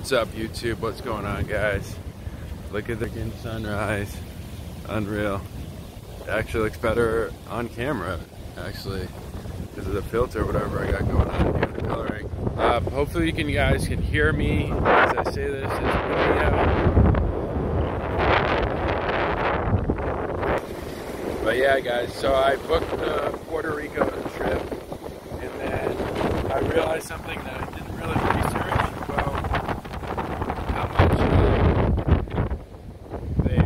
What's up, YouTube? What's going on, guys? Look at the freaking sunrise. Unreal. It actually looks better on camera, actually, because of the filter, whatever I got going on here, the coloring. Hopefully you guys can hear me as I say this. It's windy out. But yeah, guys, so I booked the Puerto Rico trip, and then I realized something that I didn't really research about how much they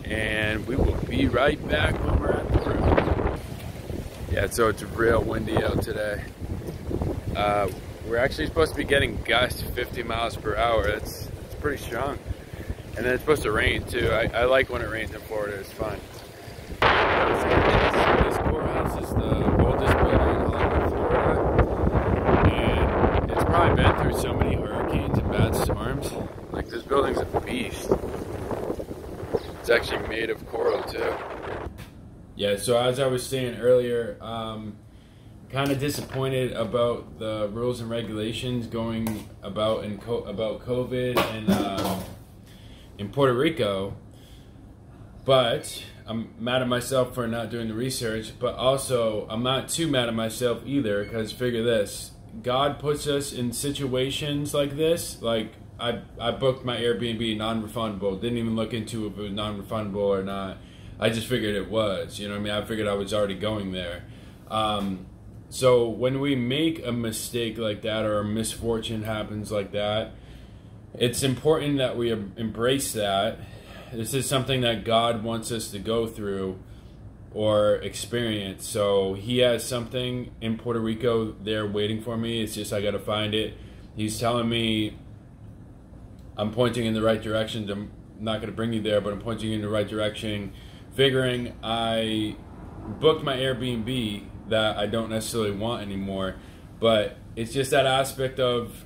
and we will be right back when we're at the room. Yeah, so it's real windy out today. We're actually supposed to be getting gusts 50 miles per hour. It's pretty strong. And then it's supposed to rain too. I like when it rains in Florida, it's fun. This courthouse is the oldest building in Hollywood, Florida. And it's probably been through so many hurricanes and bad storms. Like, this building's a beast. It's actually made of coral too. Yeah, so as I was saying earlier, kind of disappointed about the rules and regulations going about about COVID and in Puerto Rico. But I'm mad at myself for not doing the research, but also I'm not too mad at myself either, because figure this, God puts us in situations like this. Like, I booked my Airbnb non-refundable, didn't even look into if it was non-refundable or not. I just figured it was, you know what I mean? I figured I was already going there. So when we make a mistake like that, or a misfortune happens like that, it's important that we embrace that. This is something that God wants us to go through or experience. So he has something in Puerto Rico there waiting for me. It's just I gotta find it. He's telling me I'm pointing in the right direction. I'm not going to bring you there, but I'm pointing in the right direction, figuring I booked my Airbnb that I don't necessarily want anymore. But it's just that aspect of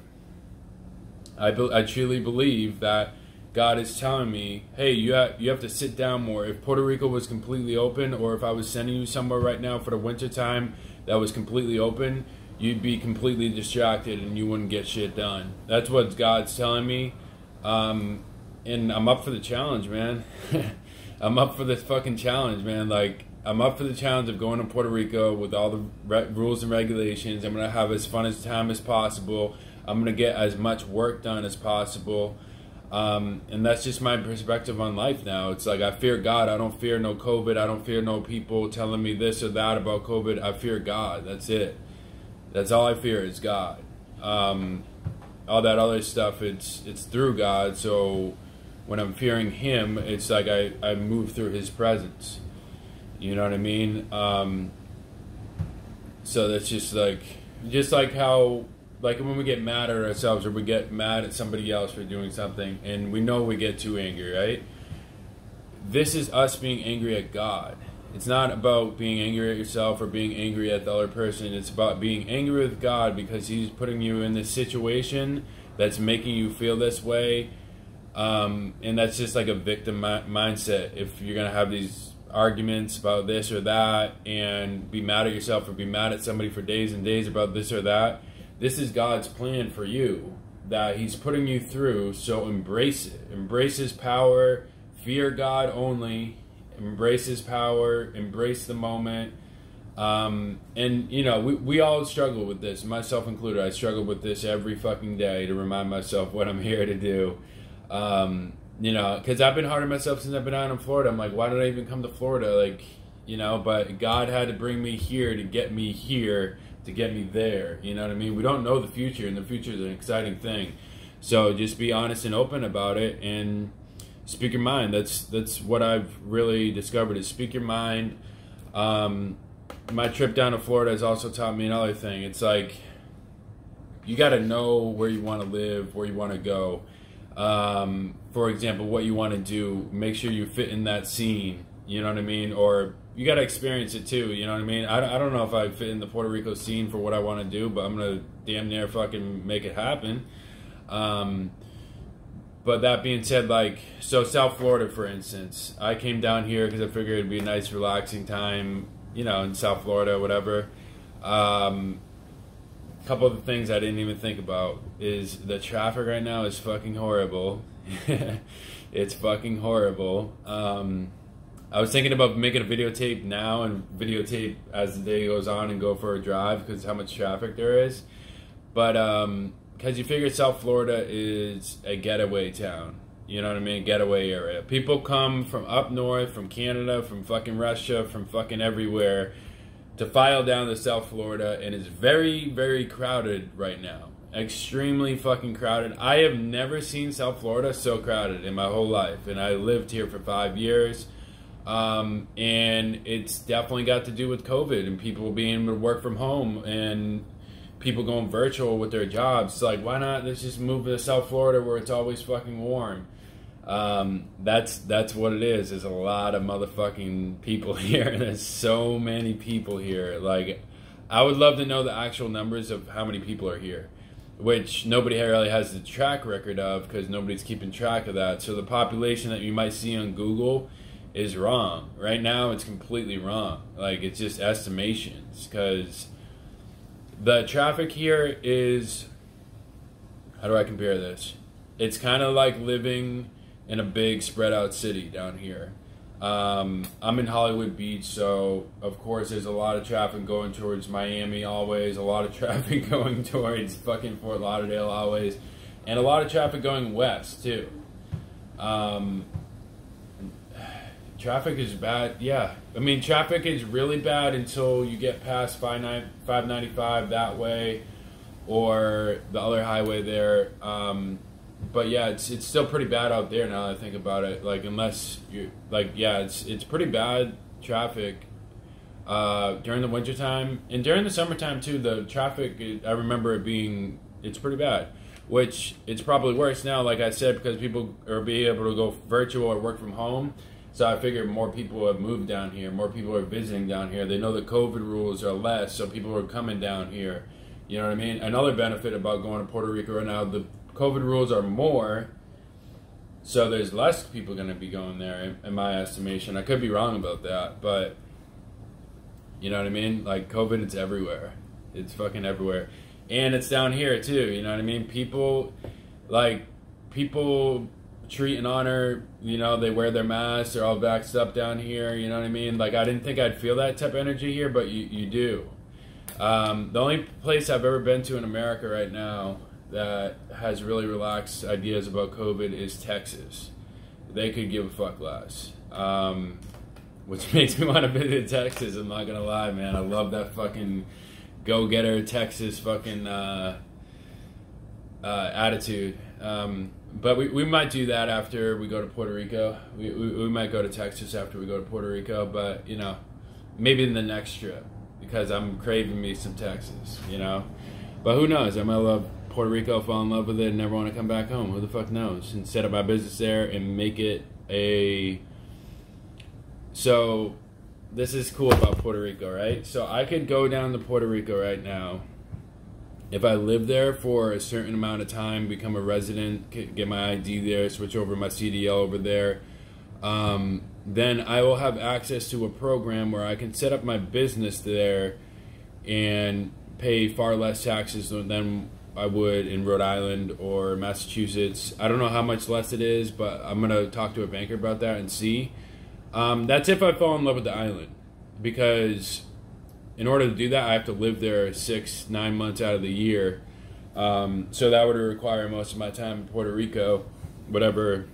I truly believe that God is telling me, hey, you have to sit down more. If Puerto Rico was completely open, or if I was sending you somewhere right now for the winter time that was completely open, you'd be completely distracted and you wouldn't get shit done. That's what God's telling me. And I'm up for the challenge, man. I'm up for this fucking challenge, man. Like, I'm up for the challenge of going to Puerto Rico with all the rules and regulations. I'm gonna have as fun as time as possible. I'm gonna get as much work done as possible. And that's just my perspective on life now. It's like, I fear God. I don't fear no COVID. I don't fear no people telling me this or that about COVID. I fear God. That's it. That's all I fear is God. All that other stuff, it's through God. So when I'm fearing him, it's like I move through his presence. You know what I mean? So that's just like how, like when we get mad at ourselves, or we get mad at somebody else for doing something, and we know we get too angry, right? This is us being angry at God. It's not about being angry at yourself or being angry at the other person. It's about being angry with God because he's putting you in this situation that's making you feel this way. And that's just like a victim mindset. If you're going to have these arguments about this or that and be mad at yourself or be mad at somebody for days and days about this or that, this is God's plan for you that he's putting you through. So embrace it. Embrace his power. Fear God only. Embrace his power, embrace the moment. And you know, we all struggle with this, myself included. I struggle with this every fucking day to remind myself what I'm here to do. You know, because I've been hard on myself since I've been out in Florida. I'm like, why did I even come to Florida? Like, you know, but God had to bring me here to get me here, to get me there. You know what I mean? We don't know the future, and the future is an exciting thing. So just be honest and open about it, and speak your mind. That's what I've really discovered, is speak your mind. My trip down to Florida has also taught me another thing. It's like, you got to know where you want to live, where you want to go. For example, what you want to do. Make sure you fit in that scene. You know what I mean? Or you got to experience it too. You know what I mean? I don't know if I fit in the Puerto Rico scene for what I want to do, but I'm gonna damn near fucking make it happen. But that being said, like, so South Florida, for instance, I came down here because I figured it'd be a nice, relaxing time, you know, in South Florida, whatever. Couple of the things I didn't even think about is the traffic right now is fucking horrible. It's fucking horrible. I was thinking about making a videotape now and videotape as the day goes on and go for a drive because how much traffic there is. But because you figure South Florida is a getaway town. You know what I mean? Getaway area. People come from up north, from Canada, from fucking Russia, from fucking everywhere to file down to South Florida, and it's very, very crowded right now. Extremely fucking crowded. I have never seen South Florida so crowded in my whole life, and I lived here for 5 years. And it's definitely got to do with COVID and people being able to work from home and people going virtual with their jobs. It's like, why not? Let's just move to South Florida where it's always fucking warm. That's what it is. There's a lot of motherfucking people here. There's so many people here. Like, I would love to know the actual numbers of how many people are here, which nobody really has the track record of because nobody's keeping track of that. So the population that you might see on Google is wrong. Right now, it's completely wrong. Like, it's just estimations because the traffic here is, how do I compare this? It's kind of like living in a big spread out city down here. I'm in Hollywood Beach, so of course there's a lot of traffic going towards Miami always, a lot of traffic going towards fucking Fort Lauderdale always, and a lot of traffic going west too. Traffic is bad, yeah. I mean, traffic is really bad until you get past 595 that way, or the other highway there. But yeah, it's still pretty bad out there now that I think about it. Like, unless you like, yeah, it's pretty bad traffic during the wintertime and during the summertime too. The traffic, I remember it being, it's pretty bad. Which it's probably worse now, like I said, because people are being able to go virtual or work from home. So I figured more people have moved down here, more people are visiting down here. They know the COVID rules are less, so people are coming down here. You know what I mean? Another benefit about going to Puerto Rico right now, the COVID rules are more, so there's less people going to be going there, in my estimation. I could be wrong about that, but you know what I mean? Like, COVID, it's everywhere. It's fucking everywhere. And it's down here, too, you know what I mean? People treat and honor, you know, they wear their masks, they're all vaxxed up down here, you know what I mean? Like, I didn't think I'd feel that type of energy here, but you do. The only place I've ever been to in America right now that has really relaxed ideas about COVID is Texas. They could give a fuck less. Which makes me want to visit Texas, I'm not gonna lie, man. I love that fucking go-getter Texas fucking attitude. But we might do that after we go to Puerto Rico. We might go to Texas after we go to Puerto Rico, but, you know, maybe in the next trip, because I'm craving me some Texas, you know? But who knows? I might love Puerto Rico, fall in love with it, and never want to come back home. Who the fuck knows? And set up my business there and make it a... So, this is cool about Puerto Rico, right? So I could go down to Puerto Rico right now. If I live there for a certain amount of time, become a resident, get my ID there, switch over my CDL over there, then I will have access to a program where I can set up my business there and pay far less taxes than I would in Rhode Island or Massachusetts. I don't know how much less it is, but I'm going to talk to a banker about that and see. That's if I fall in love with the island, because in order to do that, I have to live there 6-9 months out of the year. So that would require most of my time in Puerto Rico, whatever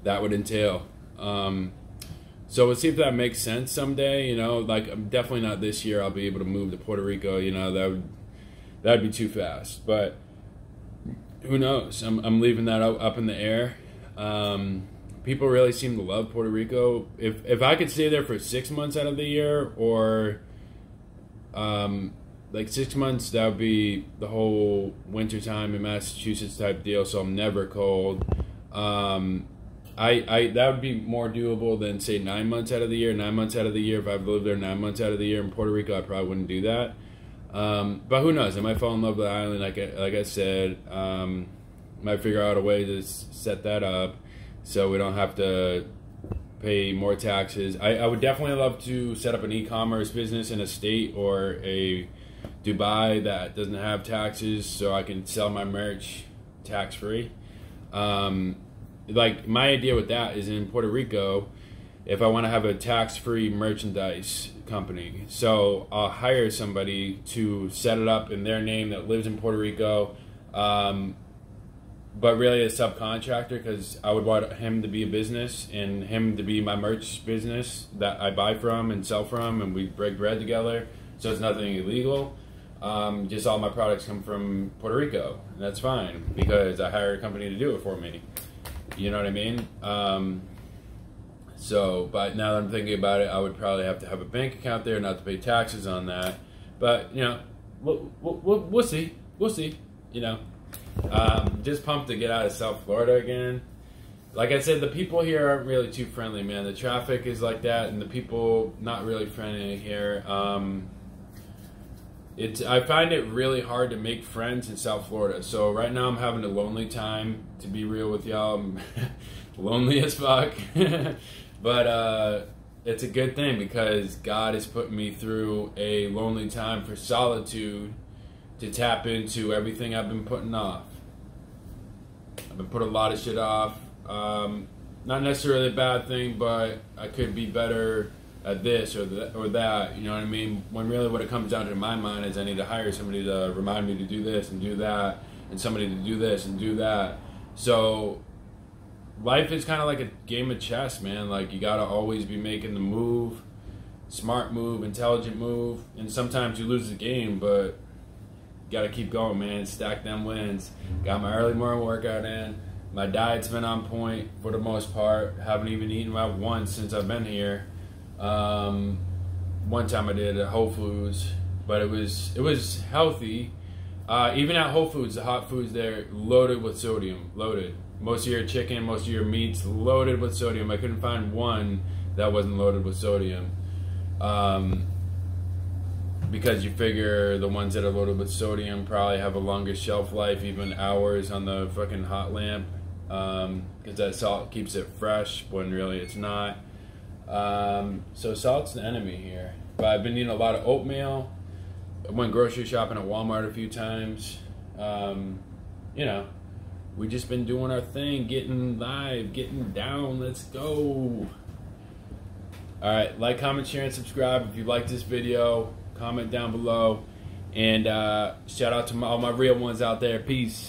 that would entail. So we'll see if that makes sense someday. You know, like, definitely not this year I'll be able to move to Puerto Rico. You know, that'd be too fast. But who knows? I'm leaving that up in the air. People really seem to love Puerto Rico. If I could stay there for 6 months out of the year, or like 6 months, that would be the that would be more doable than say 9 months out of the year. 9 months out of the year, if I've lived there 9 months out of the year in Puerto Rico, I probably wouldn't do that. But who knows? I might fall in love with the island, like I said. Might figure out a way to set that up so we don't have to pay more taxes. I would definitely love to set up an e-commerce business in a state or a Dubai that doesn't have taxes, so I can sell my merch tax-free. Like my idea with that is in Puerto Rico, if I want to have a tax-free merchandise company, so I'll hire somebody to set it up in their name that lives in Puerto Rico, but really a subcontractor, because I would want him to be a business and him to be my merch business that I buy from and sell from, and we break bread together, so it's nothing illegal. Just all my products come from Puerto Rico, and that's fine because I hired a company to do it for me. You know what I mean? But now that I'm thinking about it, I would probably have to have a bank account there, not to pay taxes on that. But, you know, we'll see. We'll see, you know. Just pumped to get out of South Florida again. Like I said, the people here aren't really too friendly, man. The traffic is like that, and the people not really friendly here. I find it really hard to make friends in South Florida. So right now I'm having a lonely time, to be real with y'all. I'm lonely as fuck. But it's a good thing because God is putting me through a lonely time for solitude to tap into everything I've been putting off. I've been putting a lot of shit off. Not necessarily a bad thing, but I could be better at this or that, you know what I mean? When really what it comes down to in my mind is I need to hire somebody to remind me to do this and do that, and somebody to do this and do that. So life is kind of like a game of chess, man. Like you gotta always be making the move, smart move, intelligent move, and sometimes you lose the game, but you gotta keep going, man. Stack them wins. Got my early morning workout in. My diet's been on point for the most part. Haven't even eaten out once since I've been here. One time I did at Whole Foods, but it was healthy. Even at Whole Foods, the hot foods there loaded with sodium, loaded. Most of your chicken, most of your meats loaded with sodium. I couldn't find one that wasn't loaded with sodium. Because you figure the ones that are loaded with sodium probably have a longer shelf life, even hours on the fucking hot lamp, because that salt keeps it fresh when really it's not. So salt's the enemy here. But I've been eating a lot of oatmeal. I went grocery shopping at Walmart a few times. You know, we just been doing our thing, getting live, getting down. Let's go. All right, like, comment, share, and subscribe if you like this video. Comment down below, and shout out to all my real ones out there. Peace.